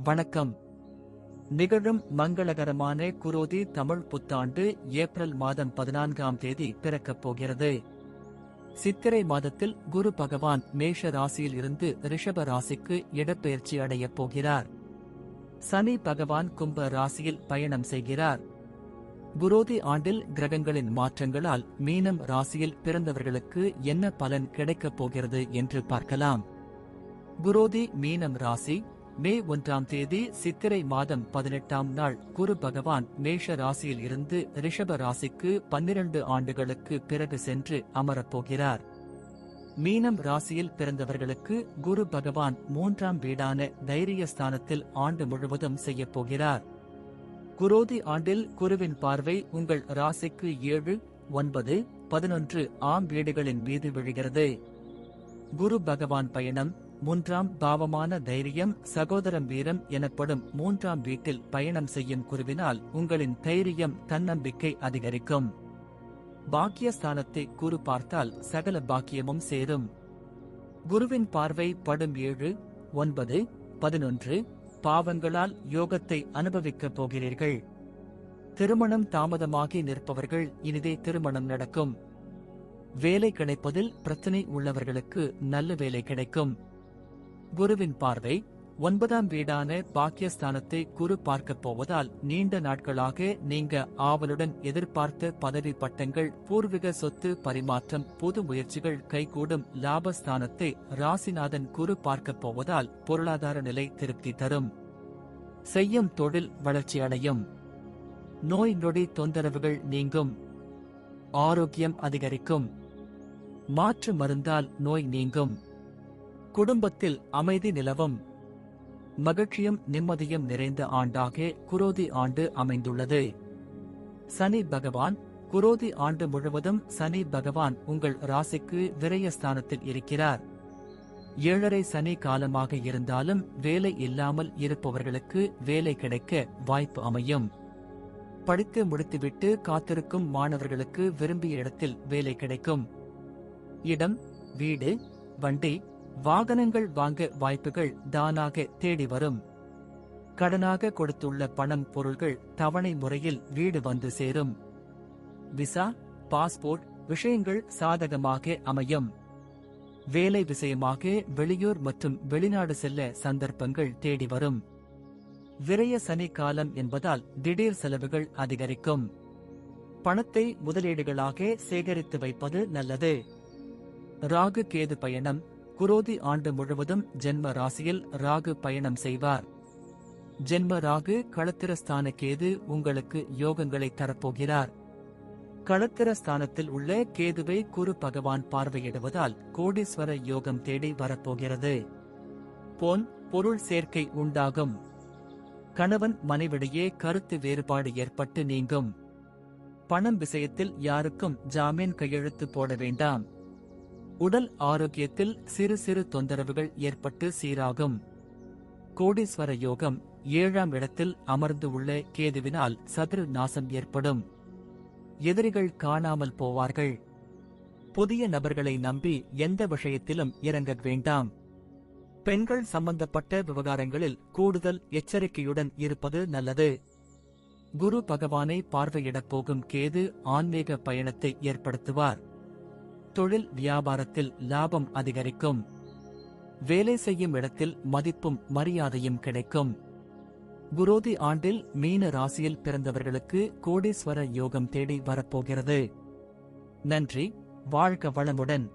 வணக்கம். நிகழும் மங்களகரமான குரோதி தமிழ் புத்தாண்டு ஏப்ரல் மாதம் 14ஆம் தேதி பிறக்கப் போகிறது. சித்திரை மாதத்தில் குரு பகவான் மேஷ ராசியில் இருந்து ரிஷப ராசிக்கு இடப்பெயர்ச்சி அடையப் போகிறார். சனி பகவான் கும்ப ராசியில் பயணம் செய்கிறார். குரோதி ஆண்டில் கிரகங்களின் மாற்றங்களால் மீனம் ராசியில் பிறந்தவர்களுக்கு என்ன பலன் கிடைக்கப் போகிறது என்று பார்க்கலாம். குரோதி மீனம் ராசி மே 1ஆம் தேதி சித்திரை மாதம் 18ஆம் நாள் குரு பகவான் மேஷ ராசியில் இருந்து ரிஷப ராசிக்கு 12 ஆண்டுகளுக்கு பிறகு சென்று அமரப்போகிறார். மீனம் ராசியில் பிறந்தவர்களுக்கு குரு பகவான் 3ஆம் வீடான தைரியஸ்தானத்தில் ஆண்டு முழுவதும் செய்யப்போகிறார். குரோதி ஆண்டில் குருவின் பார்வை உங்கள் ராசிக்கு 7, 9, 11 ஆம் வீடுகளின் மீது விழுகிறது. குரு பகவான் பயணம் 3ஆம் பாவமான தைரியம் சகோதரம் வீரம் எனப்படும் 3ஆம் வீட்டில் பயணம் செய்யும் குருவினால் உங்களின் தைரியம் தன்னம்பிக்கை அதிகரிக்கும். பாக்கியஸ்தானத்தை குரு பார்த்தால் சகல பாக்கியமும் சேரும். குருவின் பார்வை படும் 7, 9, 11 பாவங்களால் யோகத்தை அனுபவிக்கப் போகிறீர்கள். திருமணம் தாமதமாகி நிற்பவர்கள் இனிதே திருமணம் நடக்கும். வேலை கிடைப்பதில் பிரச்சனை உள்ளவர்களுக்கு நல்ல வேலை கிடைக்கும். குருவின் பார்வை 9ஆம் வீடான பாக்கியஸ்தானத்தை குரு பார்க்கப் போவதால் நீண்ட நாட்களாக நீங்க ஆவலுடன் எதிர்பார்த்த பதவி பட்டங்கள், பூர்வீக சொத்து பரிமாற்றம், புது முயற்சிகள் கைகூடும். லாபஸ்தானத்தை ராசிநாதன் குரு பார்க்கப் போவதால் பொருளாதார நிலை திருப்தி தரும். செய்யும் தொழில் வளர்ச்சியடையும். நோய் நொடி தொந்தரவுகள் நீங்கும். ஆரோக்கியம் அதிகரிக்கும். மாற்று மருந்தால் நோய் நீங்கும். குடும்பத்தில் அமைதி நிலவும். மகிழ்ச்சியும் நிம்மதியும் நிறைந்த ஆண்டாக குரோதி ஆண்டு அமைந்துள்ளது. சனி பகவான் குரோதி ஆண்டு முழுவதும் சனி பகவான் உங்கள் ராசிக்கு விரயஸ்தானத்தில் இருக்கிறார். 7.5 சனி காலமாக இருந்தாலும் வேலை இல்லாமல் இருப்பவர்களுக்கு வேலை கிடைக்க வாய்ப்பு அமையும். படித்து முடித்துவிட்டு காத்திருக்கும் மாணவர்களுக்கு விரும்பிய இடத்தில் வேலை கிடைக்கும். இடம், வீடு, வண்டி, வாகனங்கள் வாங்க வாய்ப்புகள் தானாக தேடி வரும். கடனாக கொடுத்துள்ள பணம், பொருள்கள் தவணை முறையில் வீடு வந்து சேரும். விசா, பாஸ்போர்ட் விஷயங்கள் சாதகமாக அமையும். வேலை விஷயமாக வெளியூர் மற்றும் வெளிநாடு செல்ல சந்தர்ப்பங்கள் தேடி வரும். விரய சனி காலம் என்பதால் திடீர் செலவுகள் அதிகரிக்கும். பணத்தை முதலீடுகளாக சேகரித்து வைப்பது நல்லது. ராகு கேது பயணம் குரோதி ஆண்டு முழுவதும் ஜென்ம ராசியில் ராகு பயணம் செய்வார். ஜென்ம ராகு களத்திரஸ்தான கேது உங்களுக்கு யோகங்களை தரப்போகிறார். களத்திரஸ்தானத்தில் உள்ள கேதுவை குரு பகவான் பார்வையிடுவதால் கோடீஸ்வர யோகம் தேடி வரப்போகிறது. பொன் பொருள் சேர்க்கை உண்டாகும். கணவன் மனைவிடையே கருத்து வேறுபாடு ஏற்பட்டு நீங்கும். பணம் விஷயத்தில் யாருக்கும் ஜாமீன் கையெழுத்து போட வேண்டாம். உடல் ஆரோக்கியத்தில் சிறு சிறு தொந்தரவுகள் ஏற்பட்டு சீராகும். கோடீஸ்வர யோகம் 7ஆம் இடத்தில் அமர்ந்து உள்ள கேதுவினால் சத்ரு நாசம் ஏற்படும். எதிரிகள் காணாமல் போவார்கள். புதிய நபர்களை நம்பி எந்த விஷயத்திலும் இறங்க வேண்டாம். பெண்கள் சம்பந்தப்பட்ட விவகாரங்களில் கூடுதல் எச்சரிக்கையுடன் இருப்பது நல்லது. குரு பகவானை பார்வையிடப் போகும் கேது ஆன்மீக பயணத்தை ஏற்படுத்துவார். தொழில் வியாபாரத்தில் லாபம் அதிகரிக்கும். வேலை செய்யும் இடத்தில் மதிப்பும் மரியாதையும் கிடைக்கும். குரோதி ஆண்டில் மீன ராசியில் பிறந்தவர்களுக்கு கோடீஸ்வர யோகம் தேடி வரப்போகிறது. நன்றி. வாழ்க வளமுடன்.